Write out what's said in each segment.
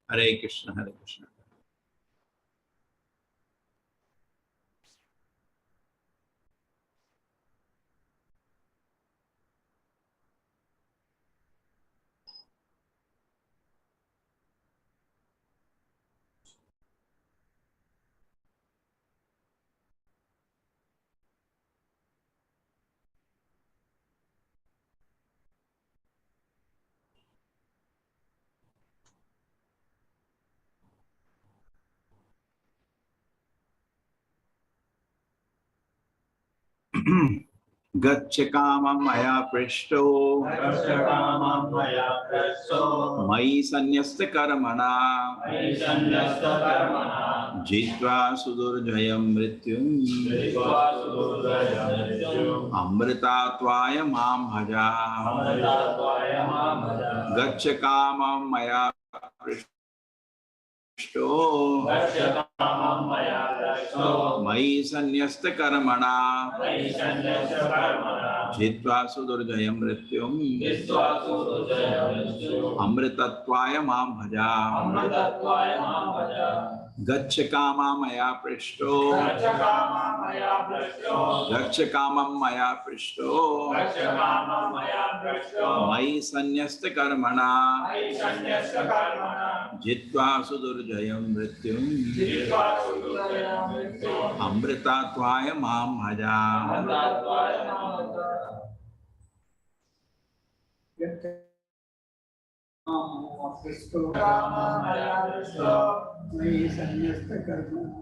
Hare Krishna, Hare Krishna. Gaccha kamam maya prishto Mayi sanyasta karmana Jitva sudurjayam mrityum Amritatvaya mam bhaja Gaccha kamam maya prishto Mayi sanyasta karmana Jitva sudurjayam mrityum Amritatvaya mam bhaja Gaccha kamam maya prishto Gaccha kamam maya prishto Mayi sanyasta karmana Jitva sudurjayam mrityum Amritatvaya mam bhaja Gachakamam maya prishto Mani sanyasta karmana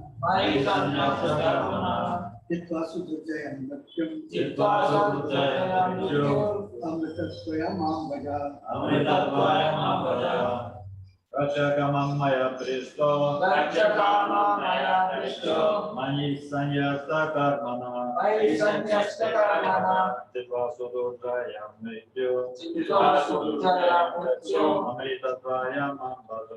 Jitva sudurjayam mrityu Amritatvaya mam bhaja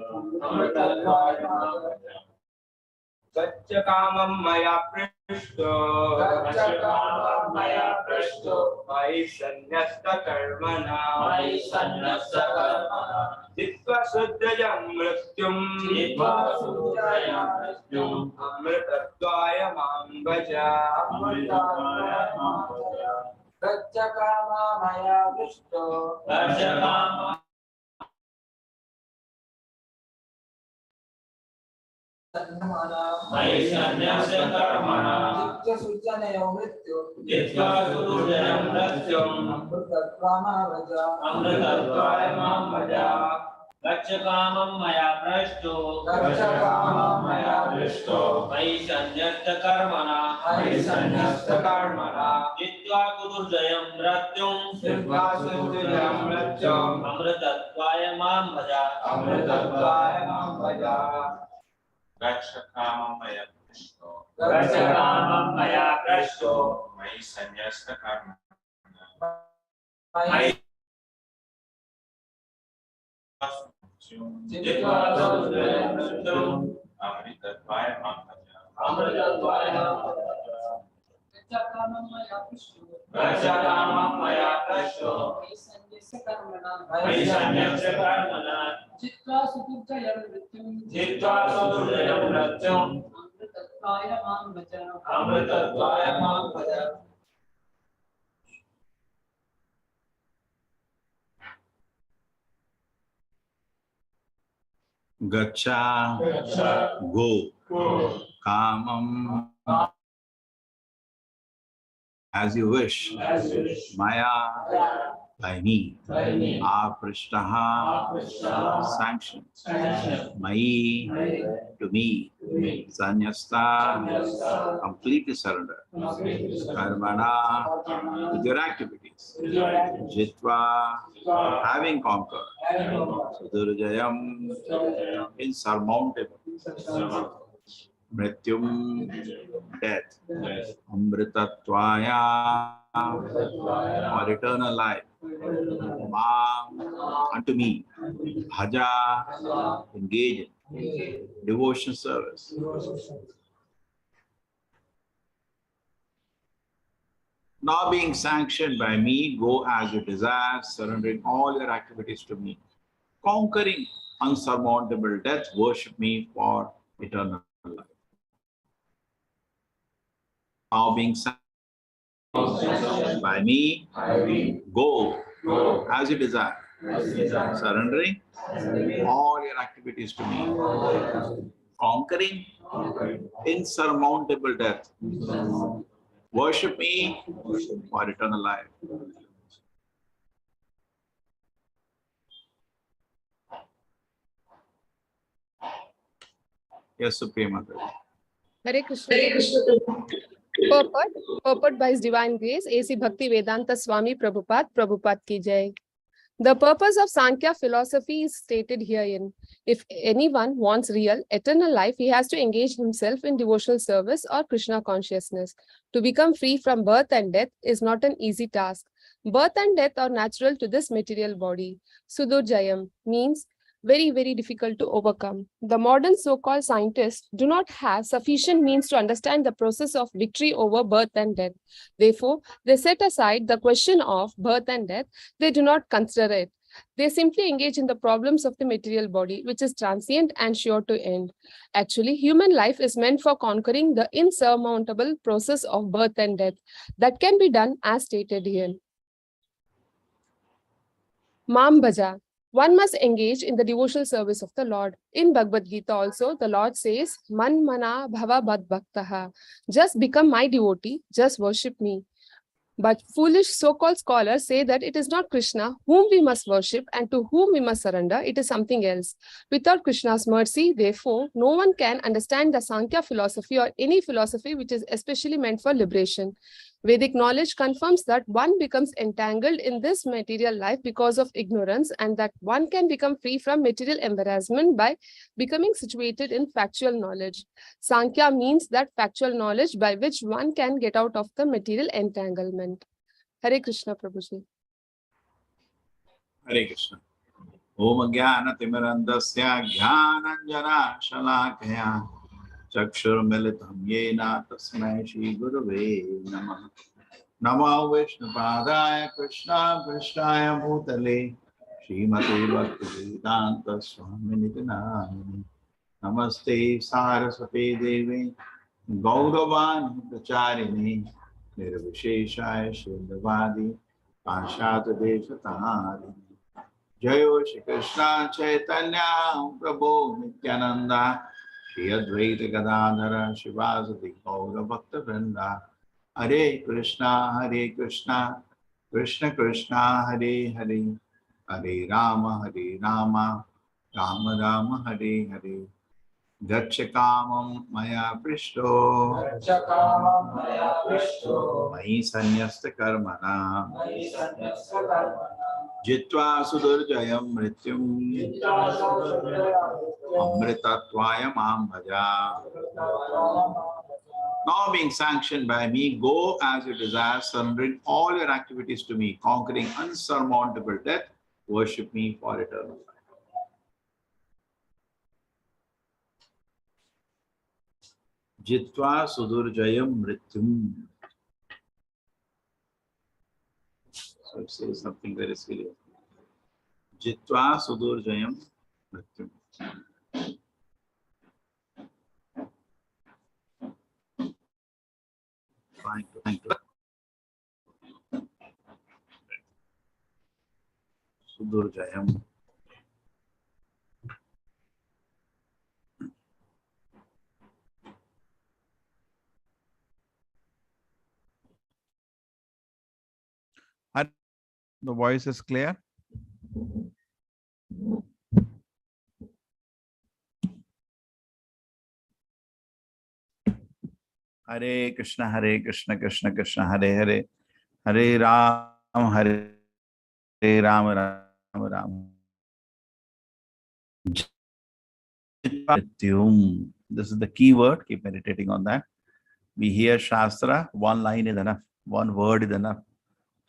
Gachakamam maya prishto Mayi sanyasta karmana Jitva sudurjayam mrityum Amritatvaya mam bhaja Gachakamam maya prishto Mayi sanyasta karmana Jitva sudurjayam mrityum Amritatvaya mam bhaja Gachakamam maya prishto Mayi sanyasta karmana Jitva sudurjayam mrityum Amritatvaya mam bhaja Gachakamam maya prishto Mayi sanyasta karmana Jitva sudurjayam mrityum Amritatvaya mam bhaja Gachakamam maya prishto Mayi sanyasta karmana Jitva sudurjayam mrityum Amritatvaya mam bhaja Gaccha go kamam as you wish maya by me aprishtaha sanctions Mayi to me sanyasta completely surrender karmana with your activities jitva having conquered sudurjayam insurmountable mrityum death amritatvaya or eternal life mam unto me bhaja engage in devotion service now being sanctioned by me go as you desire surrendering all your activities to me conquering unsurmountable death, worship me for eternal life. Now being sanctioned by me, go as you desire, surrendering all your activities to me, conquering insurmountable death. Worship me for eternal life. Yes, Supreme Mother. Hare Krishna. Purport by His Divine Grace, A.C. Bhakti Vedanta Swami Prabhupada Ki Jai. The purpose of Sankhya philosophy is stated herein. If anyone wants real, eternal life, he has to engage himself in devotional service or Krishna consciousness. To become free from birth and death is not an easy task. Birth and death are natural to this material body. Sudurjayam means very, very difficult to overcome. The modern so-called scientists do not have sufficient means to understand the process of victory over birth and death. Therefore, they set aside the question of birth and death. They do not consider it. They simply engage in the problems of the material body, which is transient and sure to end. Actually, human life is meant for conquering the insurmountable process of birth and death. That can be done as stated here. Mam Bhaja. One must engage in the devotional service of the Lord. In Bhagavad Gita also, the Lord says, Man mana bhava bad bhaktaha. Just become my devotee, just worship me. But foolish so-called scholars say that it is not Krishna whom we must worship and to whom we must surrender, it is something else. Without Krishna's mercy, therefore, no one can understand the Sankhya philosophy or any philosophy which is especially meant for liberation. Vedic knowledge confirms that one becomes entangled in this material life because of ignorance and that one can become free from material embarrassment by becoming situated in factual knowledge. Sankhya means that factual knowledge by which one can get out of the material entanglement. Hare Krishna, Prabhuji. Hare Krishna. Om Jnana Timirandasya Jnananjana Shalakaya Chakshur Militam Yena Tasmai Shri Gurave Namah. Namo Vishnu Padaya Krishna Krishnaya Bhutale Srimati Bhakti Vedanta Swami Nitinani. Namaste Saraswati Devi Gauravan Pracharini Nirvisheshaya Shildavadi Pashata Deshatari. Jayo Shri Krishna Chaitanya Prabhu Nityananda Shri Advaita Gadadhara Shivasati Gaura Bhakta Vrinda. Hare Krishna Krishna Krishna Hare Hare Hare Rama Rama Rama Hare Hare. Gachakamam Maya Prishto Mahi Sanyasta Karmana Jitva Sudurjayam Mrityum Amritatvaya Mam Bhaja. Now being sanctioned by me, go as you desire, surrendering all your activities to me, conquering unsurmountable death, worship me for eternal life. Jitva Sudurjayam Mrityum. So it says something very serious. Jitva Sudurjayam Mrityum. Trying to Sudurjayam. The voice is clear. Hare Krishna Krishna Krishna Hare Hare Hare Ram Ram Ram. This is the key word. Keep meditating on that. We hear Shastra, one line is enough, one word is enough.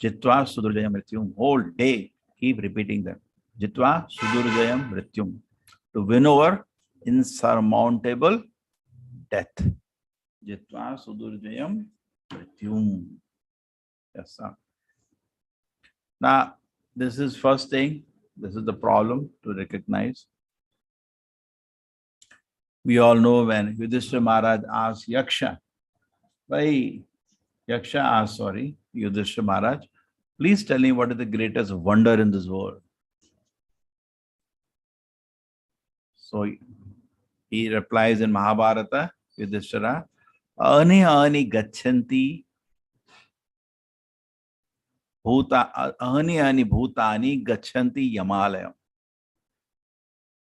Jitva Sudurjayam Mrityum. Whole day, keep repeating that. Jitva Sudurjayam Mrityum. To win over insurmountable death. Jitva Sudurjayam Mrityum. Yes, sir. Now, this is first thing. This is the problem to recognize. We all know when Yudhishthira Maharaj asked Yaksha, Yudhishthira Maharaj, please tell me what is the greatest wonder in this world. So he replies in Mahabharata, Yudhishthira, Ani gachanti Ahani bhutani gachanti yamalayam.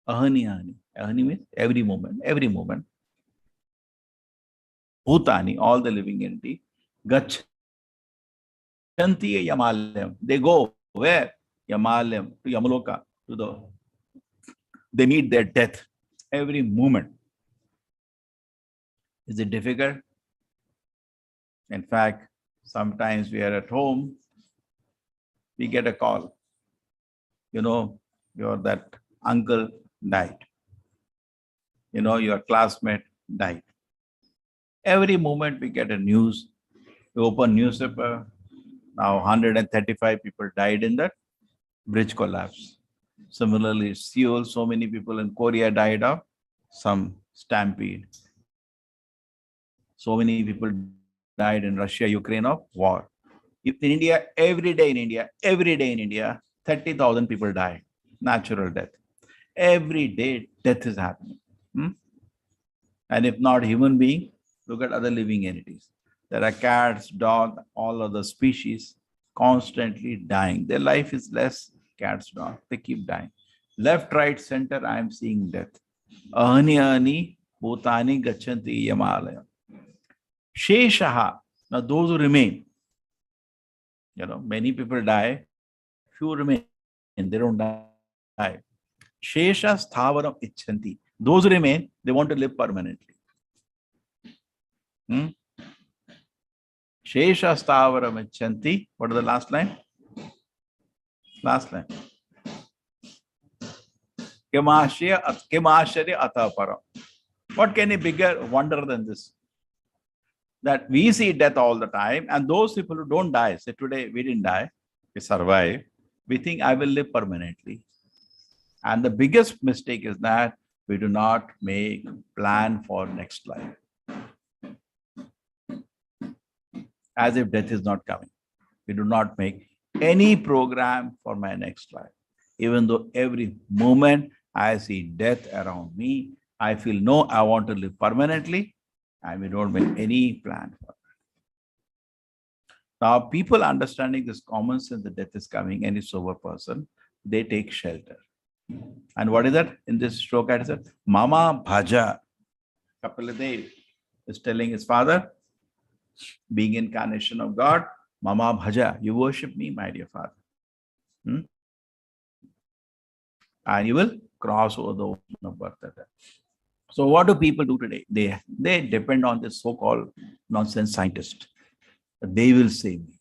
Ahani means every moment. Bhutani, all the living entity. Gachanti yamalayam. They go where? Yamalayam, to Yamaloka, they meet their death every moment. Is it difficult? In fact, sometimes we are at home, we get a call. Your that uncle died. Your classmate died. Every moment we get a news. We open newspaper. Now 135 people died in that bridge collapse. Similarly, Seoul, so many people in Korea died of some stampede. So many people died in Russia, Ukraine of war. In India, every day in India, 30,000 people die. Natural death. Every day, death is happening. And if not human being, look at other living entities. There are cats, dogs, all other species constantly dying. Their life is less. Cats, dogs, they keep dying. Left, right, center, I am seeing death. Ahani bhutani gachanti yamalaya. Sheshaha. Now those who remain, many people die, few remain, and they don't die. Shesha sthavaram icchanti. Those who remain, they want to live permanently. Shesha sthavaram icchanti. What is the last line? Last line. Kimashya ataparam. What can be bigger wonder than this? That we see death all the time, and those people who don't die, say today we didn't die, we survive, we think I will live permanently. And the biggest mistake is that we do not make plan for next life. As if death is not coming. We do not make any program for my next life. Even though every moment I see death around me, I feel no, I want to live permanently, and we don't make any plan for it. Now, people understanding this common sense that death is coming, any sober person, they take shelter. And what is that? In this shloka, it says, Mama Bhaja. Kapaladev is telling his father, being incarnation of God, Mama Bhaja, you worship me, my dear father. And you will cross over the ocean of birth and death. So what do people do today? They depend on this so-called nonsense scientist. They will save me.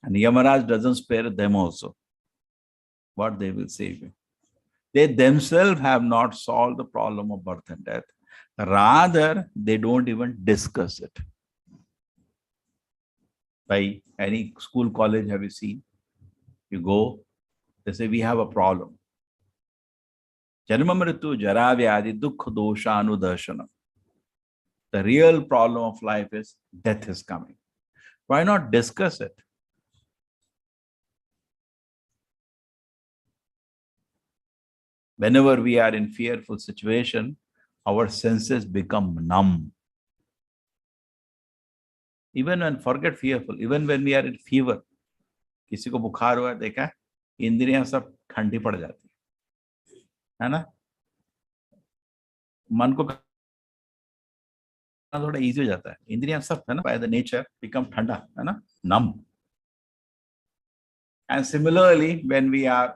And Yamaraj doesn't spare them also. What they will save you. They themselves have not solved the problem of birth and death. Rather, they don't even discuss it. By any school, college, have you seen? You go, they say, we have a problem. Janma mritu jara vyadi dukha dosha anudarshanam. The real problem of life is death is coming. Why not discuss it? Whenever we are in fearful situation, our senses become numb. Even when, forget fearful, even when we are in fever, किसी को बुखार हुआ देखा, इंद्रियां सब ठंडी पड़ जाती है ना? मन को थोड़ा easy हो जाता है. इंद्रियां सब है ना, by the nature become ठंडा, है ना? Numb. And similarly, when we are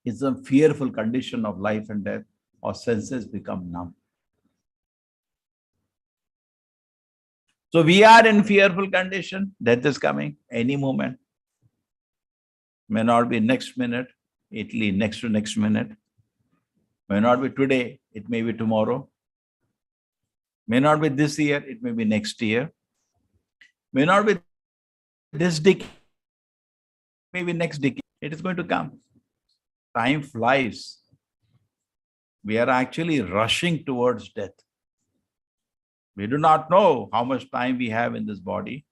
in some fearful condition of life and death, our senses become numb. So we are in fearful condition. Death is coming any moment. May not be next minute. It will be next to next minute. May not be today. It may be tomorrow. May not be this year. It may be next year. May not be this decade. maybe next decade, it is going to come. Time flies. We are actually rushing towards death. We do not know how much time we have in this body.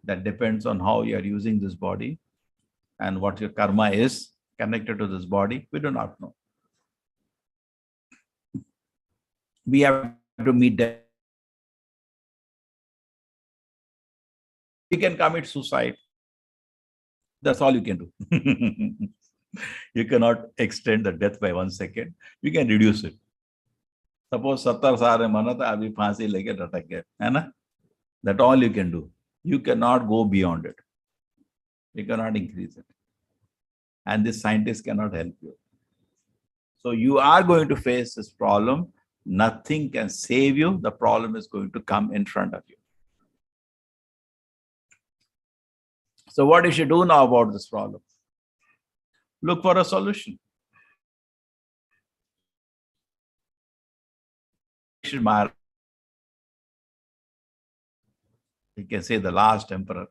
That depends on how you are using this body and what your karma is connected to this body. We do not know. We have to meet death. You can commit suicide. That's all you can do. You cannot extend the death by 1 second. You can reduce it. Suppose 70 साल में मना था, अभी फांसी लेके लटक गए, है ना? That all you can do. You cannot go beyond it. You cannot increase it. And this scientist cannot help you. So you are going to face this problem. Nothing can save you. The problem is going to come in front of you. So what you should do now about this problem? Look for a solution. You can say the last emperor.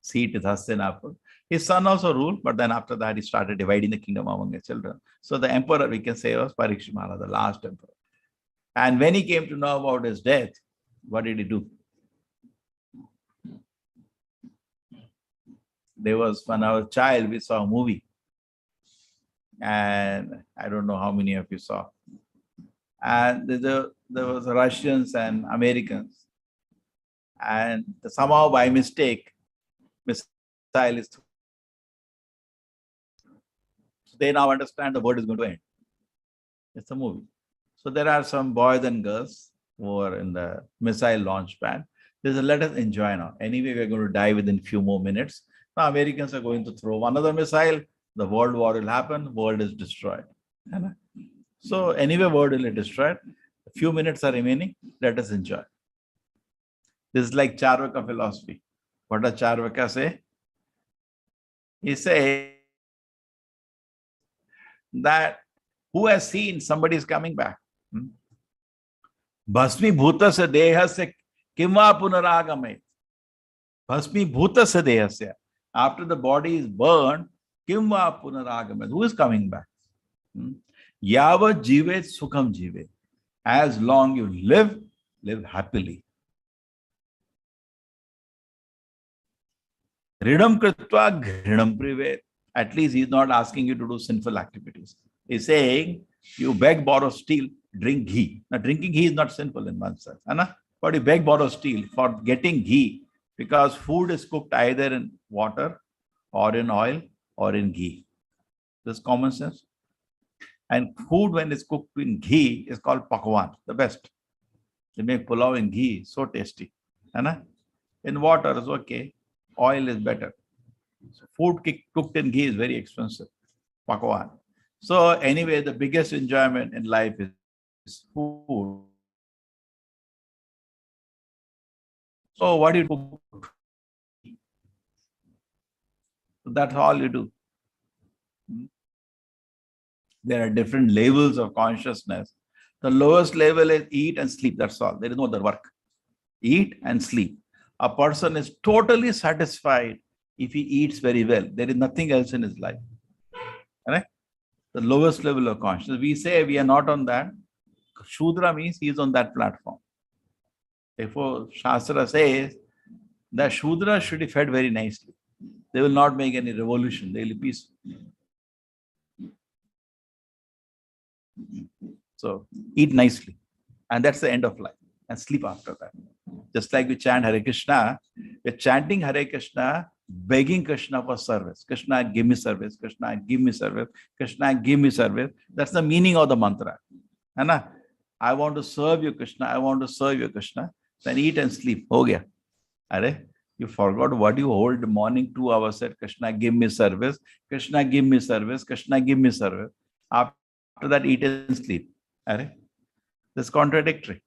Seat is Hastinapur. His son also ruled, but then after that he started dividing the kingdom among his children. So the emperor, we can say, was Parikshit Maharaj, the last emperor. And when he came to know about his death, what did he do? There was, when I was a child, we saw a movie. And I don't know how many of you saw. And there was Russians and Americans. And somehow by mistake, missile is. So they now understand the world is going to end. It's a movie. So there are some boys and girls who are in the missile launch pad. They said, let us enjoy now. Anyway, we're going to die within few more minutes. Now Americans are going to throw another missile. The world war will happen. World is destroyed. So anyway, world will be destroyed. A few minutes are remaining. Let us enjoy. This is like Charvaka philosophy. What does Charvaka say? He says that who has seen somebody is coming back? Bhasmi bhutasya dehasya kimva punaragamet. Bhasmi bhutasya dehasya. After the body is burned, kimva punaragamet. Who is coming back? Yavat jivet sukham jivet. As long you live, live happily. Ridam kritva grinam privet. At least he's not asking you to do sinful activities. He's saying, you beg, borrow, steal, drink ghee. Now, drinking ghee is not sinful in oneself. But you beg, borrow, steal for getting ghee, because food is cooked either in water or in oil or in ghee. This is common sense. And food, when it's cooked in ghee, is called pakwan, the best. They make pulao in ghee, so tasty. In water is okay. Oil is better. So food cooked in ghee is very expensive. Pakwan. So anyway, the biggest enjoyment in life is food. So what do you do? That's all you do. There are different levels of consciousness. The lowest level is eat and sleep. That's all. There is no other work. Eat and sleep. A person is totally satisfied if he eats very well. There is nothing else in his life. Right? The lowest level of consciousness. We say we are not on that. Shudra means he is on that platform. Therefore, Shastra says that Shudra should be fed very nicely. They will not make any revolution. They will be peaceful. So eat nicely. And that's the end of life. And sleep after that. Just like we chant Hare Krishna, we're chanting Hare Krishna, begging Krishna for service. Krishna, give me service. Krishna, give me service. Krishna, give me service. That's the meaning of the mantra. I want to serve you, Krishna. I want to serve you, Krishna. Then eat and sleep. Ho gaya. Are, you forgot what you hold the morning 2 hours said, Krishna, give me service. Krishna, give me service. Krishna, give me service. After that, eat and sleep. Are, this is contradictory.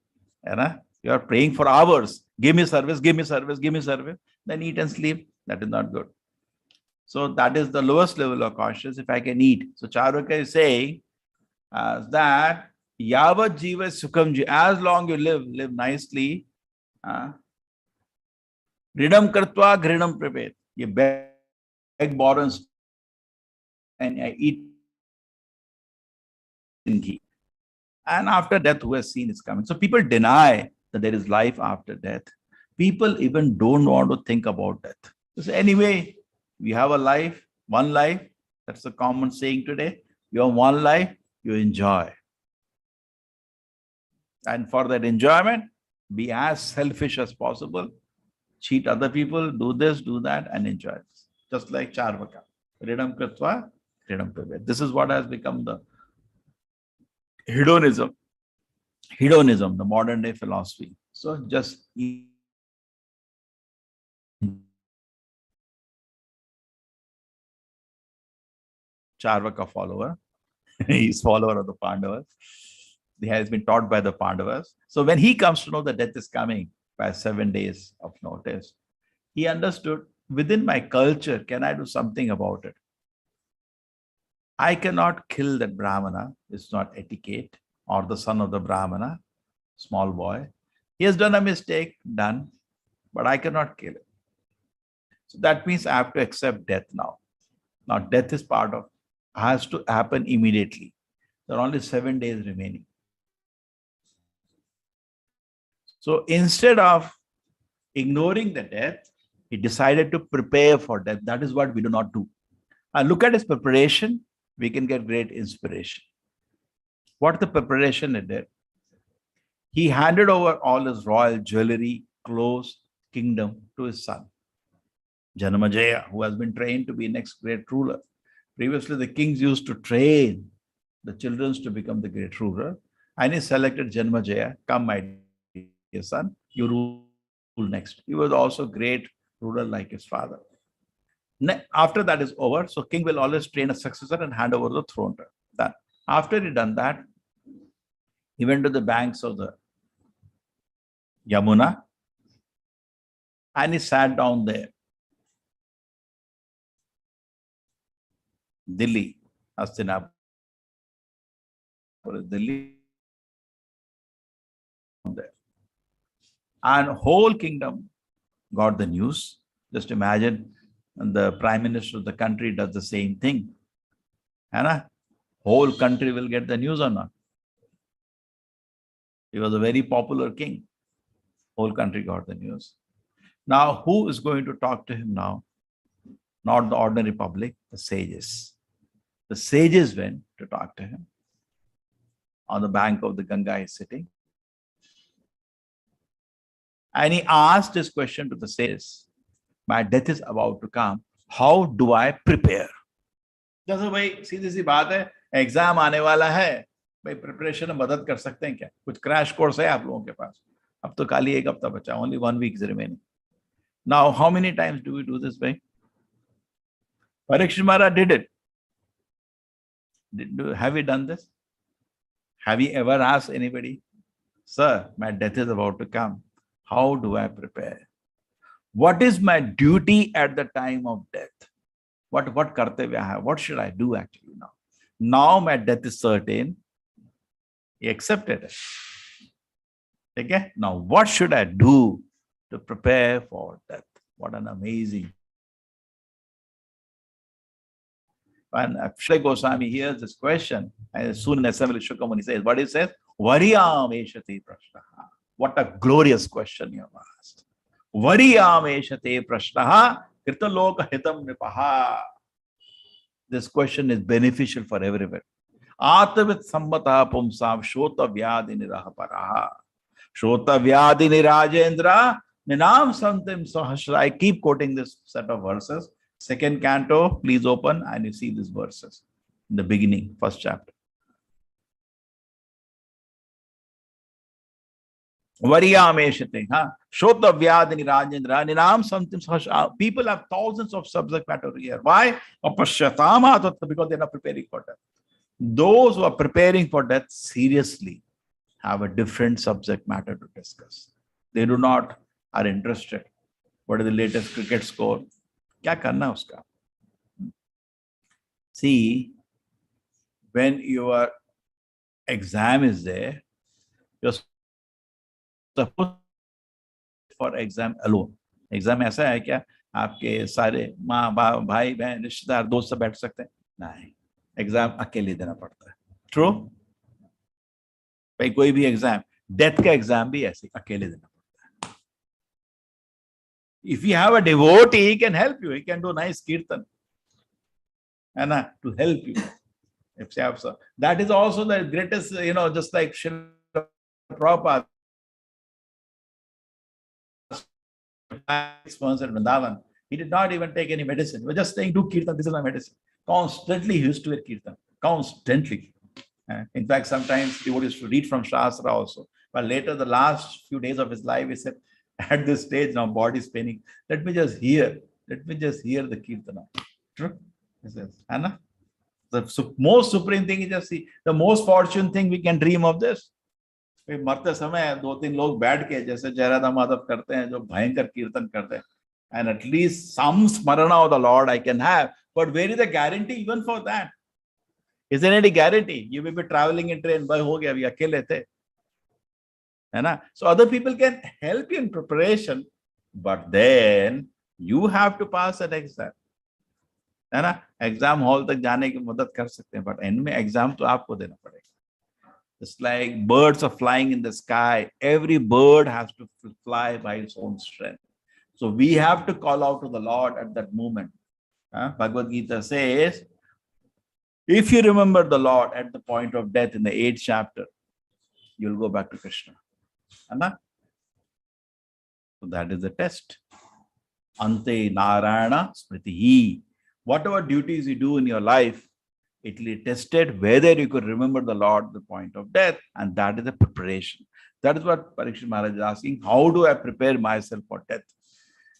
You are praying for hours. Give me service, give me service, give me service. Then eat and sleep. That is not good. So that is the lowest level of consciousness, if I can eat. So Charvaka is saying that yavat jiva sukham jiva. As long you live nicely. Ridam kartva grinam prepet. You beg, egg born and I eat ghee. And after death, who has seen is coming. So people deny that there is life after death. People even don't want to think about death. So anyway, we have a life, one life. That's a common saying today. You have one life, you enjoy. And for that enjoyment, be as selfish as possible. Cheat other people, do this, do that, and enjoy this. Just like Charvaka. Ridam Kritva, Ridam Pibet. This is what has become the hedonism, the modern day philosophy. So just Charvaka follower, he's follower of the Pandavas. He has been taught by the Pandavas. So when he comes to know that death is coming by 7 days of notice, he understood within my culture, can I do something about it? I cannot kill that Brahmana. It's not etiquette. Or the son of the Brahmana, small boy. He has done a mistake, done, but I cannot kill him. So that means I have to accept death now. Now death is part of, has to happen immediately. There are only 7 days remaining. So instead of ignoring the death, he decided to prepare for death. That is what we do not do. And look at his preparation, we can get great inspiration. What the preparation he did? He handed over all his royal jewelry, clothes, kingdom to his son, Janamajaya, who has been trained to be next great ruler. Previously, the kings used to train the children to become the great ruler. And he selected Janamajaya, come my dear son, you rule next. He was also great ruler like his father. After that is over, so king will always train a successor and hand over the throne to that. After he done that, he went to the banks of the Yamuna and he sat down there. Delhi, Hastinapur, Delhi, there. And whole kingdom got the news. Just imagine the prime minister of the country does the same thing. And whole country will get the news or not? He was a very popular king. Whole country got the news. Now, who is going to talk to him now? Not the ordinary public, the sages. The sages went to talk to him. On the bank of the Ganga is sitting. And he asked this question to the sages. My death is about to come. How do I prepare? जैसे भाई सीधी सी बात है, exam आने वाला है, भाई preparation में मदद कर सकते हैं क्या? कुछ क्रैश कोर्स है आप लोगों के पास? अब तो खाली एक हफ्ता बचा, only 1 week is remaining. Now, how many times do we do this, bhai? Parikshit Maharaj did it. Have we done this? Have you ever asked anybody, sir, my death is about to come. How do I prepare? What is my duty at the time of death? What kartavya I have? What should I do actually now? Now my death is certain. He accepted it. Okay? Now what should I do to prepare for death? What an amazing. When Sri Goswami hears this question, and soon in assembly Shukamani says, what he says? Variyam eshati prashnaha. What a glorious question you have asked. Variyam eshate prashnaha kritaloka hitam nipaha. This question is beneficial for everyone. Atavit sammata pumsam shota vyadi niraha paraha. Shota vyadi nirajendra ninam santim sahasra. I keep quoting this set of verses. Second canto, please open and you see these verses in the beginning, first chapter. Variyameshate, Shota Vyadini Rajendra, Ninam something. People have thousands of subject matter here. Why? Because they're not preparing for death. Those who are preparing for death seriously have a different subject matter to discuss. They do not are interested. What is the latest cricket score? Kya karna uska? See, when your exam is there, you're supposed for exam alone. Exam ऐसा है क्या? आपके सारे माँ बाप भाई बहन रिश्तेदार दोस्त सब बैठ सकते हैं? नहीं, एग्जाम अकेले देना पड़ता है। ट्रू? भाई कोई भी एग्जाम, डेथ का एग्जाम भी ऐसे अकेले देना पड़ता है। If you have a devotee, he can help you, he can do nice kirtan, है ना, to help you. If you have so, that is also the greatest, just like Srila Prabhupada 6 months at Vrindavan, he did not even take any medicine. He was just saying, do kirtan, this is my medicine. Constantly he used to wear kirtan, constantly. In fact, sometimes he used to read from Shastra also. But later, the last few days of his life, he said, at this stage now, body is paining. Let me just hear the kirtana. True? He says, Anna? The most supreme thing is just see, the most fortunate thing we can dream of this. मरते समय 2-3 लोग बैठ के जैसे जयराधा माधव करते हैं, जो भयंकर कीर्तन करते हैं, and at least some smarana of the Lord I can have. But where is the guarantee even for that? Is there any guarantee? You may be traveling in train, भाई हो गया, अभी अकेले थे, है ना? So other people can help you in preparation, but then you have to pass an exam, है ना? एग्जाम हॉल तक जाने की मदद कर सकते हैं, but end में एग्जाम तो आपको देना पड़ेगा. It's like birds are flying in the sky. Every bird has to fly by its own strength. So we have to call out to the Lord at that moment. Bhagavad Gita says, if you remember the Lord at the point of death in the 8th chapter, you'll go back to Krishna. Anna? So that is the test. Ante Narayana Smritihi. Whatever duties you do in your life, it will be tested whether you could remember the Lord at the point of death, and that is the preparation. That is what Parikshit Maharaj is asking. How do I prepare myself for death?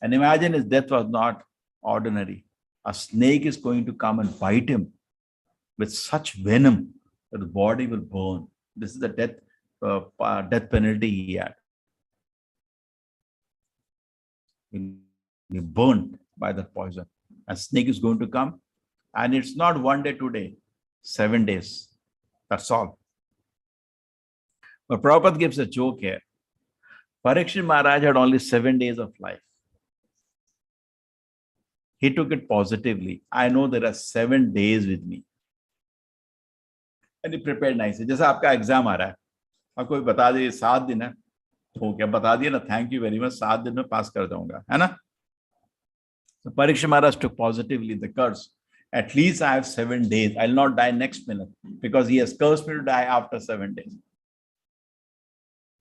And imagine his death was not ordinary. A snake is going to come and bite him with such venom that the body will burn. This is the death penalty he had. He'll be burned by the poison. A snake is going to come. And it's not 1 day, 2 days, 7 days. That's all. But Prabhupada gives a joke here. Parikshit Maharaj had only 7 days of life. He took it positively. I know there are 7 days with me. And he prepared nicely. जैसा आपका exam आ रहा है, आपको भी बता दिए 7 दिन है, हो गया, बता दिए ना, थैंक यू वेरी मच, 7 दिन में पास कर जाऊंगा, है ना? So Parikshit Maharaj took positively the curse. At least I have 7 days. I'll not die next minute because he has cursed me to die after 7 days.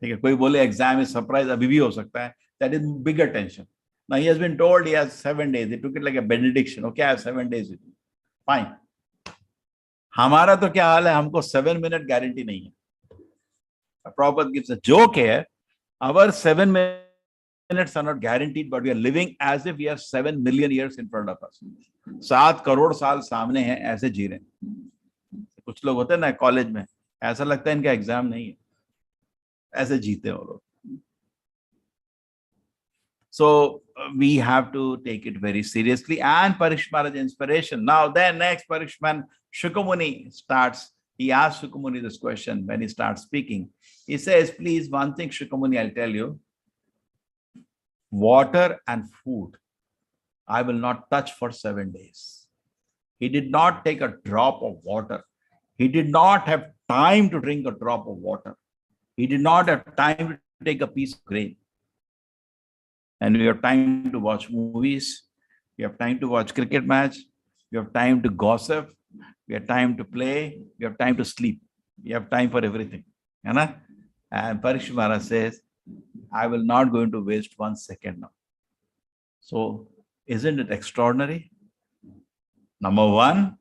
ठीक है, कोई बोले एग्जाम is surprise, अभी भी हो सकता है. That is bigger tension. Now he has been told he has 7 days. He took it like a benediction. Okay, I have 7 days with you. Fine. हमारा तो क्या हाल है, हमको 7 minute guarantee नहीं है. Prabhupada gives a joke here. Our 7 minutes are not guaranteed, but we are living as if we have 7 million years in front of us. 7 crore साल सामने हैं, ऐसे जी रहे हैं. कुछ लोग होते हैं ना कॉलेज में, ऐसा लगता है इनका एग्जाम नहीं है, ऐसे जीते हैं वो लोग. So we have to take it very seriously. And Parikshit Maharaj inspiration. Now then next Parikshit Shukamuni starts. He asks Shukamuni this question when he starts speaking. He says, please, one thing Shukamuni, I'll tell you. Water and food I will not touch for 7 days. He did not take a drop of water. He did not have time to drink a drop of water. He did not have time to take a piece of grain. And we have time to watch movies. We have time to watch cricket match. We have time to gossip. We have time to play. We have time to sleep. We have time for everything. And Parikshit Maharaj says, I will not going to waste 1 second now. So, isn't it extraordinary? Number one,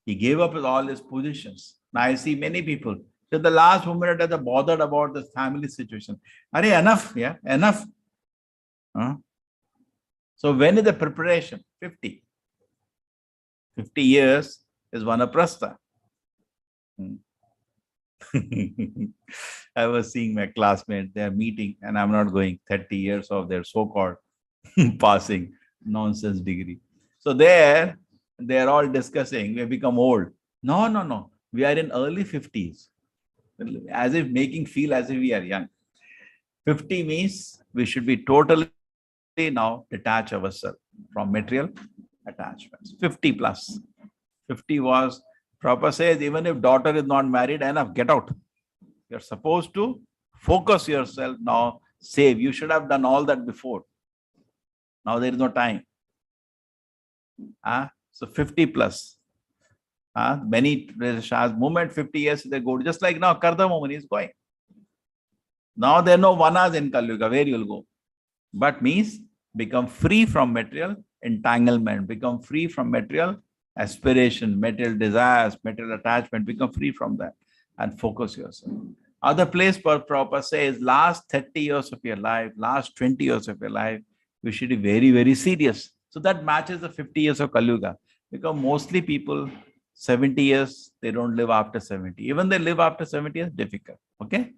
he gave up all his positions. Now I see many people till the last moment they're bothered about the family situation. Are enough? Yeah, enough. So when is the preparation? 50. 50 years is vanaprastha. I was seeing my classmates, they are meeting, and I'm not going. 30 years of their so-called passing nonsense degree. So there, they are all discussing, we have become old. No. We are in early 50s. As if making feel as if we are young. 50 means we should be totally now detach ourselves. from material attachments. 50 plus. 50 was, Prabhupada says, even if daughter is not married, enough, get out. You're supposed to focus yourself now, save. You should have done all that before. Now there is no time. So 50 plus. Many Shah's movement 50 years they go. Just like now, Karda movement is going. Now there are no vanas in Kali Yuga, where you'll go. But means become free from material entanglement, become free from material aspiration, material desires, material attachment, become free from that and focus yourself. Other place Prabhupada says, last 30 years of your life, last 20 years of your life, you should be very, very serious. So that matches the 50 years of Kali Yuga. Because mostly people, 70 years, they don't live after 70. Even they live after 70 years, difficult. Okay?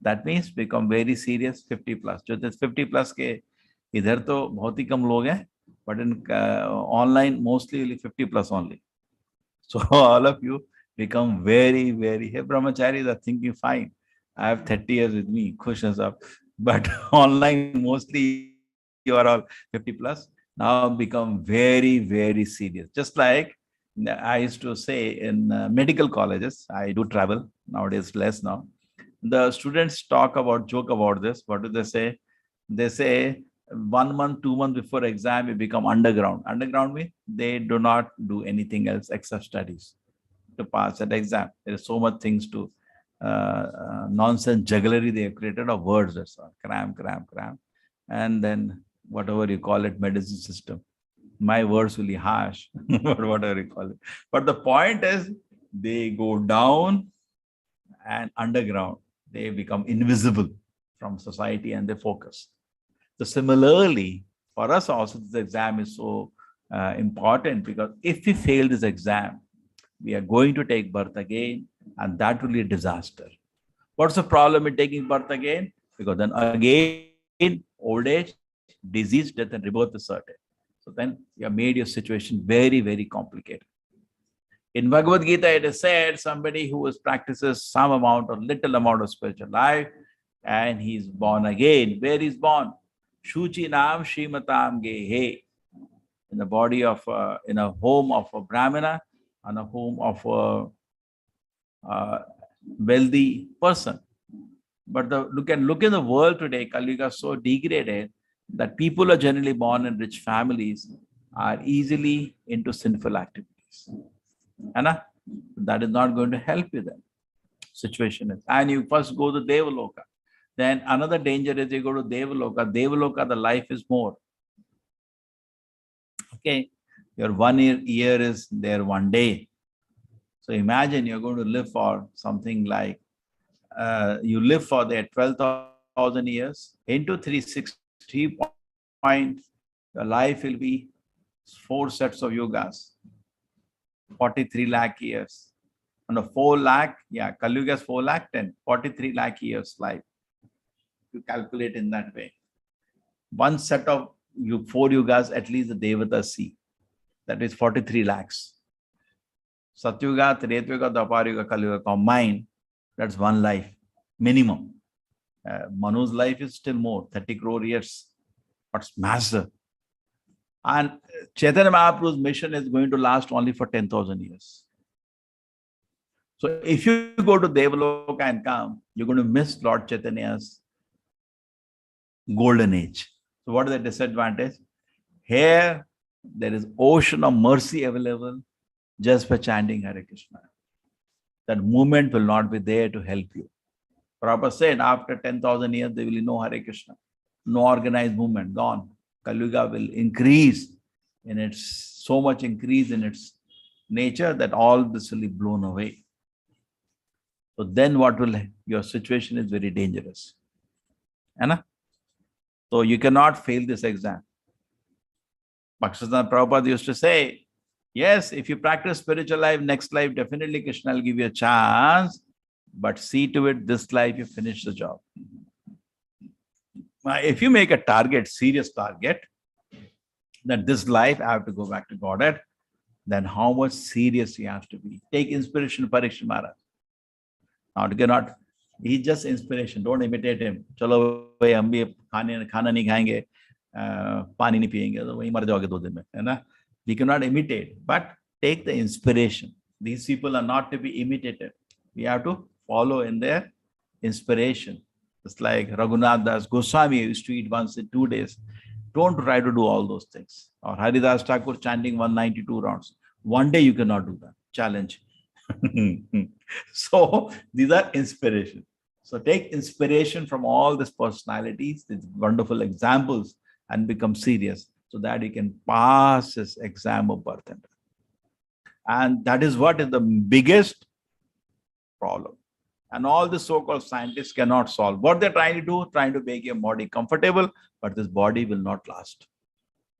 That means become very serious, 50 plus. जो 50 plus के इधर तो बहुत ही कम लोग हैं, but in online mostly only 50 plus only. So all of you become very, very. Hey, brahmacharis are thinking fine. I have 30 years with me, cushions up. But online mostly you are all 50 plus. Now become very, very serious. Just like I used to say in medical colleges, I do travel nowadays less now. The students joke about this. What do they say? They say 1 month, 2 months before exam, you become underground. Underground means they do not do anything else except studies to pass that exam. There is so much things to nonsense jugglery they have created of words. That's all. Cram. And then whatever you call it, medicine system. My words will be harsh, but whatever you call it. But the point is, they go down and underground. They become invisible from society and they focus. So similarly, for us also, this exam is so important because if we fail this exam, we are going to take birth again and that will be a disaster. What's the problem in taking birth again? Because then again, old age, disease, death and rebirth is certain. So then you have made your situation very, very complicated. In Bhagavad Gita, it is said somebody who practices some amount or little amount of spiritual life and he's born again. Where he's born? Shuchi Nam Shrimatam Gehe. In the body of, in a home of a Brahmana and a home of a wealthy person. But look in the world today, Kali Yuga is so degraded that people are generally born in rich families are easily into sinful activities. And that is not going to help you then. Situation is. And you first go to Devaloka. Then another danger is you go to Devaloka. Devaloka, the life is more. Okay. Your 1 year is there 1 day. So imagine you're going to live for something like, you live for there 12,000 years into 360 points. Your life will be 4 sets of yugas. 43 lakh years. And a 4 lakh, Kali Yuga is 4 lakh, 43 lakh years life. You calculate in that way. One set of 4 yugas, at least the Devatas see. That is 43 lakhs. Satyuga, Treta, Dwapar Yuga, Kali Yuga combined, that's 1 life, minimum. Manu's life is still more, 30 crore years. What's massive? And Chaitanya Mahaprabhu's mission is going to last only for 10,000 years. So if you go to Devaloka and come, you're going to miss Lord Chaitanya's golden age. So what is the disadvantage? Here, there is ocean of mercy available just by chanting Hare Krishna. That movement will not be there to help you. Prabhupada said after 10,000 years, there will be no Hare Krishna. No organized movement, gone. Kali Yuga will increase in its, so much increase in its nature that all this will be blown away. So then what will, your situation is very dangerous. Anna? So you cannot fail this exam. Bhaktivedanta Prabhupada used to say, yes, if you practice spiritual life, next life, definitely Krishna will give you a chance, but see to it, this life you finish the job. If you make a target, serious target, that this life I have to go back to Godhead, then how much serious you have to be. Take inspiration, Parikshit Maharaj. Now you cannot, he's just inspiration, don't imitate him. Chalo bhai, hum bhi khana nahi khayenge. पानी नहीं पिएंगे तो वहीं मर जाओगे 2 दिन में, है ना? We cannot imitate, but take the inspiration. These people are not to be imitated. We have to follow in their inspiration. It's like Raghunath Das Goswami used to eat once in 2 days. Don't try to do all those things. Or Haridas Thakur chanting 192 rounds. One day you cannot do that. Challenge. So these are inspiration. So take inspiration from all these personalities, these wonderful examples, and become serious so that you can pass this exam of birth and death. And that is what is the biggest problem. And all the so-called scientists cannot solve. What they're trying to do, trying to make your body comfortable, but this body will not last.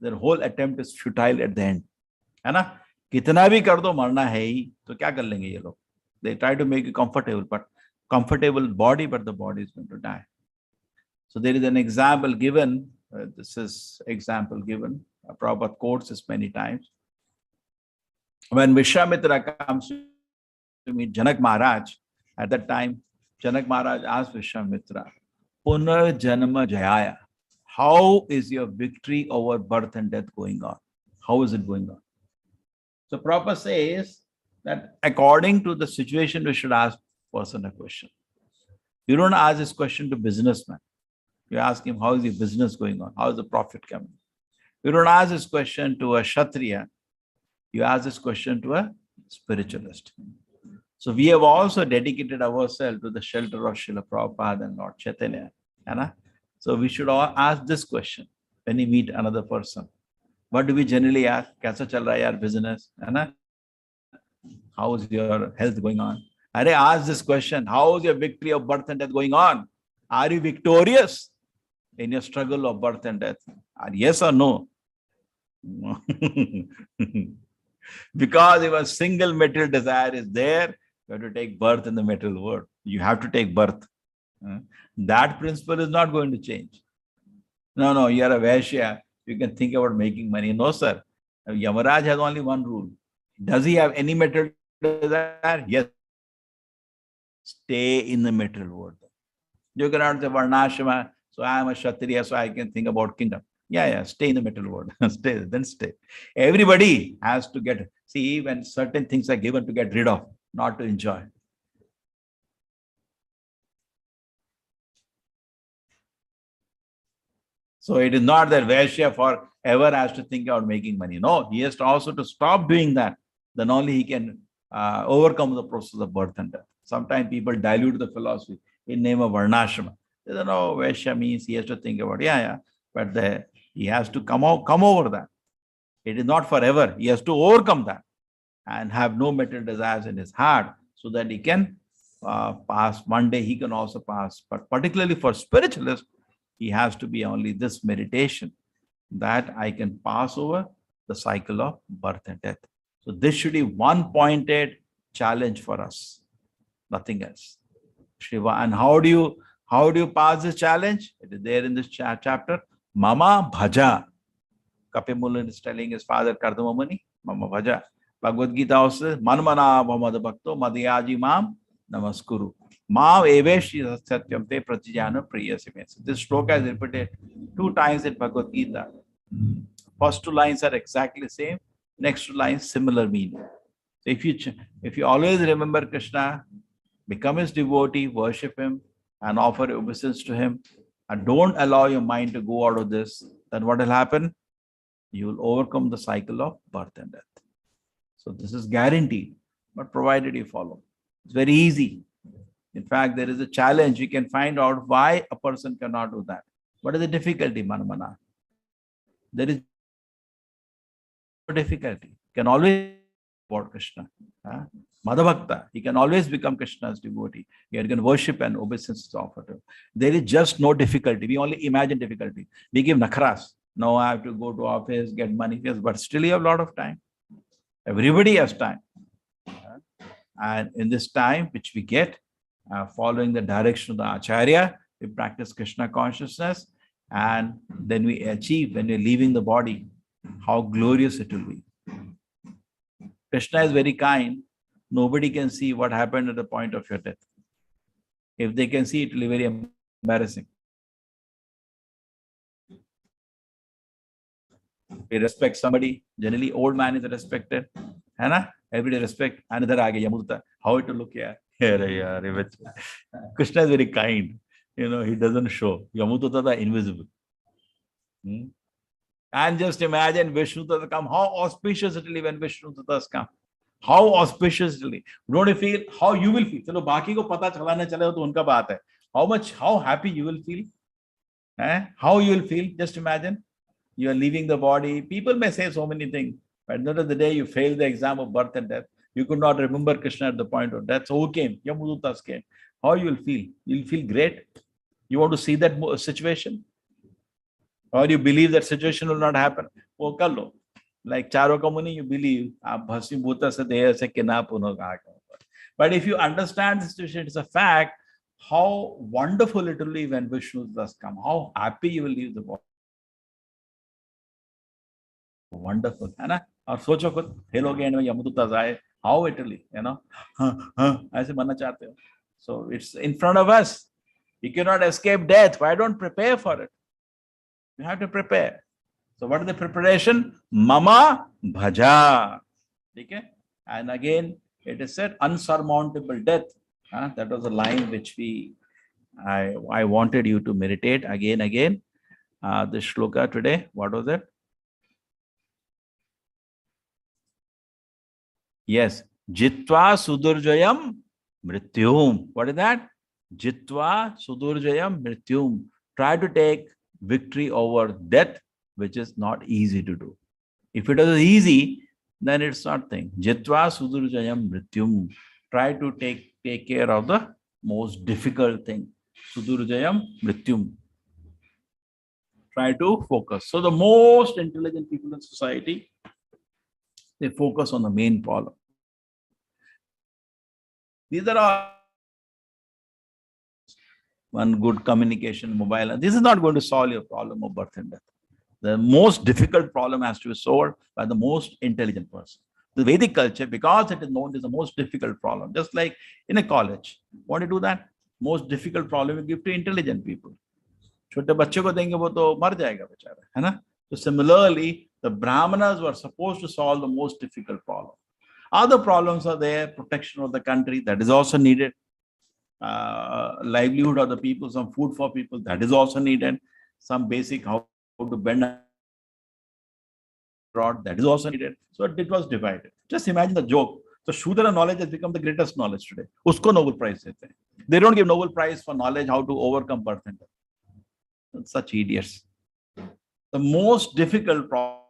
Their whole attempt is futile at the end. है ना? कितना भी कर दो मरना है ही, तो क्या कर लेंगे ये लोग? They try to make you comfortable, but comfortable body, but the body is going to die. So there is an example given. This is example given. Prabhupada quotes this many times. When Vishwamitra comes to meet Janak Maharaj, at that time, Janak Maharaj asked Vishwamitra, Punar Janma Jayaya, how is your victory over birth and death going on? How is it going on? So Prabhupada says that according to the situation, we should ask person a question. You don't ask this question to businessman. You ask him, how is your business going on? How is the profit coming? You don't ask this question to a Kshatriya. You ask this question to a spiritualist. So we have also dedicated ourselves to the shelter of Srila Prabhupada and Lord Chaitanya. So we should all ask this question when we meet another person. What do we generally ask? Kaisa chal raha hai yaar business? How is your health going on? Ask this question. How is your victory of birth and death going on? Are you victorious in your struggle of birth and death? Yes or no? Because if a single material desire is there, you have to take birth in the material world. You have to take birth. That principle is not going to change. No, you are a Vaishya. You can think about making money. No, sir. Yamaraj has only one rule. Does he have any material desire? Yes. Stay in the material world. You cannot say Varnashama, so I am a Kshatriya, so I can think about kingdom. Yeah, stay in the material world. Stay. Everybody has to get, see, when certain things are given to get rid of, not to enjoy. So it is not that Vaishya forever has to think about making money. No, he has to also to stop doing that. Then only he can overcome the process of birth and death. Sometimes people dilute the philosophy in name of Varnashama. They don't know Vaishya means he has to think about, but he has to come over that. It is not forever. He has to overcome that and have no material desires in his heart so that he can pass. One day he can also pass. But particularly for spiritualists, he has to be only this meditation that I can pass over the cycle of birth and death. So this should be one pointed challenge for us, nothing else. Shiva, and how do you pass this challenge? It is there in this chapter. Mama Bhaja. Kapimulan is telling his father Kardamamani, Mama Bhaja. Bhagavad Gita also says, Manmana Bhamad Bhakto Madhyaji Mam Namaskuru. Maam Eveshi Satyam Te Pratijana Priyasime. This shloka is repeated 2 times in Bhagavad Gita. First 2 lines are exactly the same. Next 2 lines similar meaning. So if you always remember Krishna, become his devotee, worship him, and offer obeisance to him, and don't allow your mind to go out of this, then what will happen? You will overcome the cycle of birth and death. So this is guaranteed, but provided you follow. It's very easy. In fact, there is a challenge. You can find out why a person cannot do that. What is the difficulty, Manamana? There is no difficulty. You can always about Krishna. Madhavakta, he can always become Krishna's devotee. You can worship and obeisance is offered to him. There is just no difficulty. We only imagine difficulty. We give nakras. No, I have to go to office, get money. Yes, but still you have a lot of time. Everybody has time. And in this time, which we get, following the direction of the Acharya, we practice Krishna consciousness, and then we achieve, when we're leaving the body, how glorious it will be. Krishna is very kind. Nobody can see what happened at the point of your death. If they can see, it will be very embarrassing. We respect somebody. Generally, old man is respected. है ना? Everybody respect. And इधर आगे यमुता. How it to look here? Here, Krishna is very kind. You know, he doesn't show. Yamutata are invisible. And just imagine Vishnu Tata come. How auspiciously when Vishnu Tatas come. How auspiciously. Don't you feel how you will feel? चलो बाकी को पता चला ना चले तो उनका बात है. How happy you will feel? How you will feel? Just imagine. You are leaving the body. People may say so many things, but at the end of the day, you failed the exam of birth and death. You could not remember Krishna at the point of death. So who came? Yamudutas came. How you will feel? You will feel great. You want to see that situation? Or you believe that situation will not happen? Oh, kallo. Like Charvaka Muni, you believe. But if you understand the situation, it's a fact, how wonderful it will be when Vishnu does come. How happy you will leave the body. Wonderful, है ना? और सोचो खुद fail हो गए and में यमदूत आए, how it will be, you know, ऐसे बनना चाहते हो. So it's in front of us. You cannot escape death. Why don't prepare for it? You have to prepare. So what is the preparation? Mama bhaja. Okay? And again, it is said unsurmountable death. That was a line which I wanted you to meditate again. The shloka today, what was it? Yes, Jitva Sudurjayam Mrityum. What is that? Jitva Sudurjayam Mrityum. Try to take victory over death, which is not easy to do. If it is easy, then it's not thing. Jitva Sudurjayam Mrityum. Try to take care of the most difficult thing. Sudurjayam Mrityum. Try to focus. So the most intelligent people in society, they focus on the main problem. These are all one good communication, mobile. This is not going to solve your problem of birth and death. The most difficult problem has to be solved by the most intelligent person. The Vedic culture, because it is known as the most difficult problem, just like in a college, want to do that? Most difficult problem you give to intelligent people. छोटे बच्चे को देंगे वो तो मर जाएगा बेचारा, है ना? So similarly, the Brahmanas were supposed to solve the most difficult problem. Other problems are there, protection of the country, that is also needed. Livelihood of the people, some food for people, that is also needed. Some basic how to bend a rod, that is also needed. So it was divided. Just imagine the joke. So Shudra knowledge has become the greatest knowledge today. Usko Nobel Prize dete hain. They don't give Nobel Prize for knowledge how to overcome birth and death. Such idiots. The most difficult problem,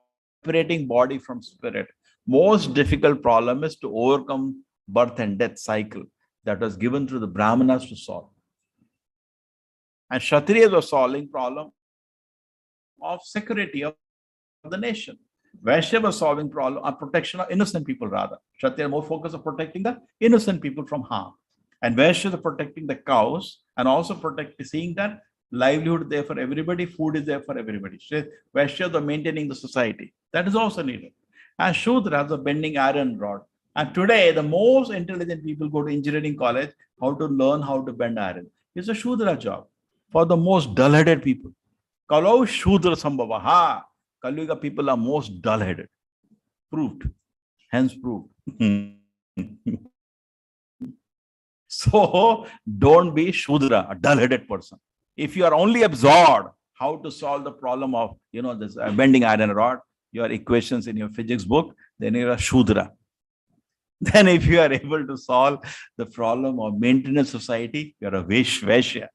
separating body from spirit, most difficult problem is to overcome birth and death cycle that was given to the Brahmanas to solve. And Kshatriyas were solving problem of security of the nation. Vaishya was solving problem of protection of innocent people rather. Kshatriya more focused on protecting the innocent people from harm. And Vaishya is protecting the cows and also seeing that livelihood there for everybody, food is there for everybody. So Vaishyas are maintaining the society. That is also needed. And Shudras are bending iron rod. And today, the most intelligent people go to engineering college, how to learn how to bend iron. It's a Shudra job for the most dull-headed people. Kalau Shudra Sambhava. Ha! Kalyuga people are most dull-headed. Proved. Hence proved. So, don't be Shudra, a dull-headed person. If you are only absorbed how to solve the problem of, this bending iron rod, your equations in your physics book, then you are a Shudra. Then if you are able to solve the problem of maintenance society, you are a Vaishya.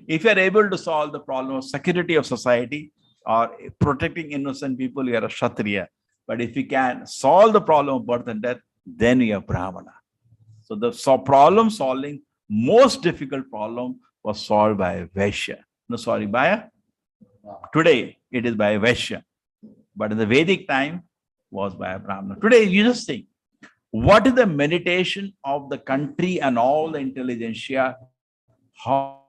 If you are able to solve the problem of security of society or protecting innocent people, you are a Kshatriya. But if you can solve the problem of birth and death, then you are Brahmana. So the problem solving, most difficult problem was solved by a Vaishya. Today it is by a Vaishya. But in the Vedic time was by a Brahmana. Today you just think, what is the meditation of the country and all the intelligentsia? How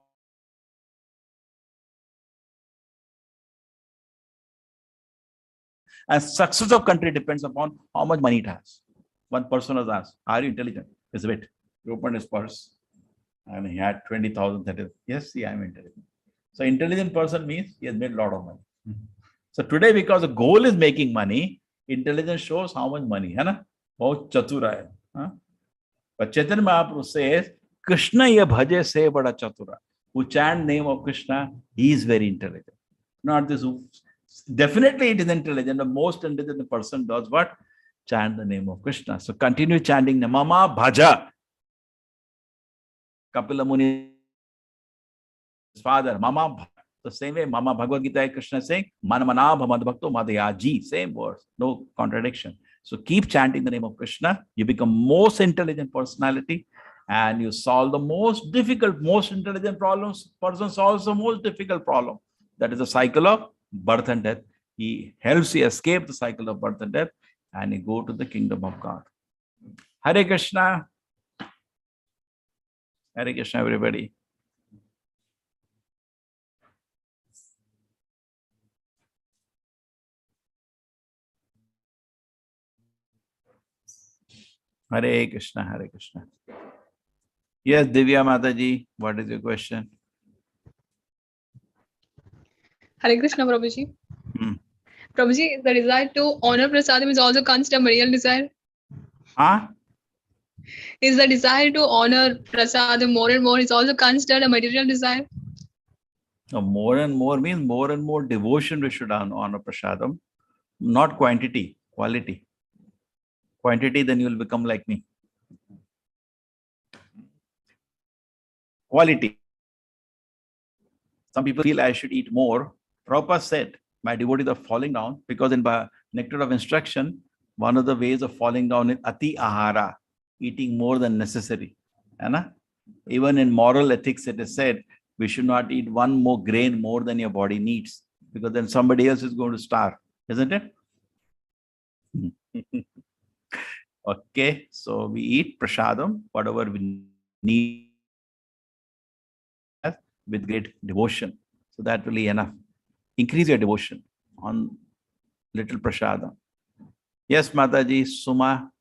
and success of country depends upon how much money it has. One person was asked, are you intelligent? He said, wait. He opened his purse and he had 20,000. That is, yes, see, I am intelligent. So intelligent person means he has made a lot of money. So today, because the goal is making money, intelligence shows how much money, है ना? बहुत चतुर है, हाँ? But Chaitanya Mahaprabhu says, Krishna ye bhaje se bada chatura. Who chant name of Krishna, he is very intelligent. Not this who, definitely it is intelligent. The most intelligent person does what? Chant the name of Krishna. So continue chanting Mama Bhaja. Kapila Muni's father, Mama Bhaja. The same way, Mama Bhagavad Gita, Krishna saying, Manamana Bhamad Bhakto Madhyaji. Same words, no contradiction. So keep chanting the name of Krishna. You become most intelligent personality and you solve the most difficult, most intelligent problems. Person solves the most difficult problem. That is the cycle of birth and death. He helps you escape the cycle of birth and death and you go to the kingdom of God. Hare Krishna. Hare Krishna, everybody. Hare Krishna, Hare Krishna. Yes, Divya Mataji, what is your question? Hare Krishna, Prabhuji. Hmm. Prabhuji, the desire to honor prasadam is also considered a material desire. Huh? Is the desire to honor prasadam more and more is also considered a material desire? So more and more means more and more devotion we should honor prasadam, not quantity, quality. Quantity, then you will become like me. Quality. Some people feel I should eat more. Prabhupada said, my devotees are falling down because in Nectar of Instruction, one of the ways of falling down is ati ahara, eating more than necessary. Anna? Even in moral ethics, it is said, we should not eat one more grain more than your body needs, because then somebody else is going to starve, isn't it? Okay, so we eat prasadam, whatever we need with great devotion. So that will be enough. Increase your devotion on little prasadam. Yes, Mataji, Suma.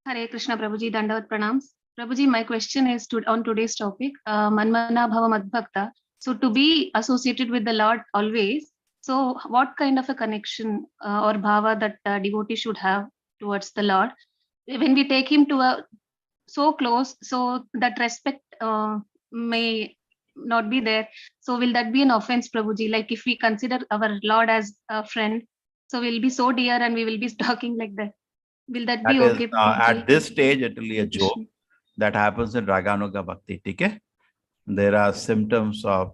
Hare Krishna, Prabhuji, Dandavat Pranams. Prabhuji, my question is on today's topic, Manmana Bhava Madbhakta. So to be associated with the Lord always, so what kind of a connection or bhava that devotee should have towards the Lord? When we take him to so close, so that respect may not be there. So will that be an offense, Prabhuji? Like if we consider our Lord as a friend, so we'll be so dear and we will be talking like that. Will that be okay? At this stage, it will be a joke. That happens in Raganuga Bhakti. Okay? There are symptoms of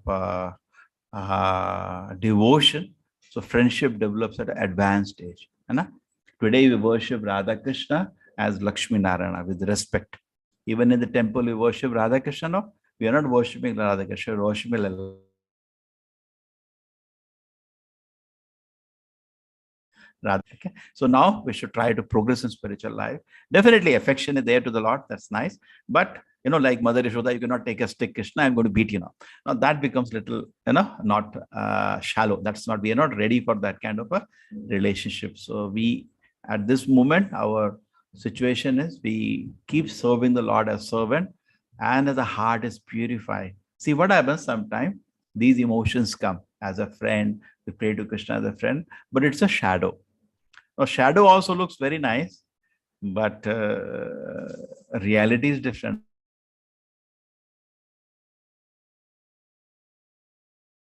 devotion. So friendship develops at an advanced stage. Today we worship Radha Krishna as Lakshmi Narayana with respect. Even in the temple we worship Radha Krishna. No? We are not worshipping Radha Krishna, we are worshipping Radha. Okay? So now we should try to progress in spiritual life. Definitely affection is there to the Lord. That's nice. But like Mother Yashoda, you cannot take a stick, Krishna, I'm going to beat you now. Now that becomes little, not shallow. That's not, we are not ready for that kind of a relationship. So we, at this moment, our situation is we keep serving the Lord as servant and as the heart is purified. See what happens sometimes, these emotions come as a friend, we pray to Krishna as a friend, but it's a shadow. Now, shadow also looks very nice, but reality is different.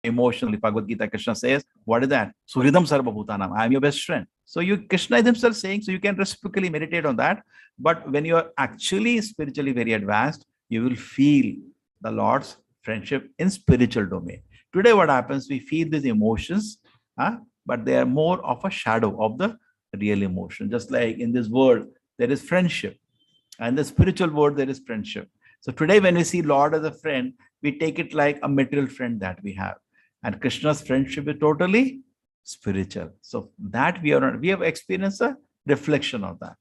Emotionally, Bhagavad Gita, Krishna says, what is that? Suhridam Sarva Bhutanam, I am your best friend. So Krishna is himself saying, so you can reciprocally meditate on that. But when you are actually spiritually very advanced, you will feel the Lord's friendship in spiritual domain. Today, what happens, we feel these emotions, but they are more of a shadow of the real emotion. Just like in this world, there is friendship. And the spiritual world, there is friendship. So today, when we see Lord as a friend, we take it like a material friend that we have. And Krishna's friendship is totally spiritual. So that we have experienced a reflection of that.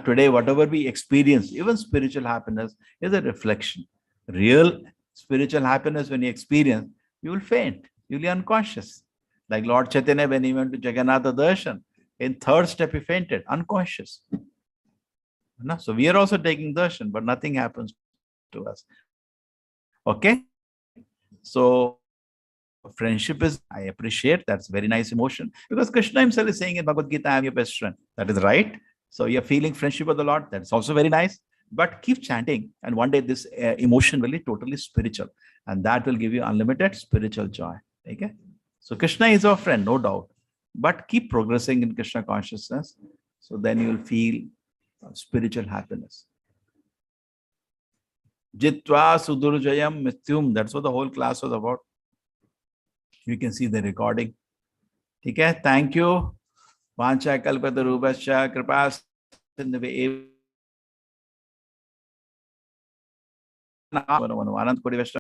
Today, whatever we experience, even spiritual happiness is a reflection. Real spiritual happiness, when you experience, you will faint. You will be unconscious. Like Lord Chaitanya, when he went to Jagannatha Darshan, in third step, he fainted, unconscious. So we are also taking darshan, but nothing happens to us. Okay? So friendship is, I appreciate, that's very nice emotion, because Krishna himself is saying in Bhagavad Gita, I am your best friend. That is right. So you're feeling friendship with the Lord. That's also very nice. But keep chanting, and one day this emotion will be totally spiritual, and that will give you unlimited spiritual joy. Okay? So Krishna is our friend, no doubt. But keep progressing in Krishna consciousness, so then you will feel spiritual happiness. Jitva Sudurjayam Mityum. That's what the whole class was about. You can see the recording. Okay, thank you. Vancha kalpatarubhascha kripa sindhave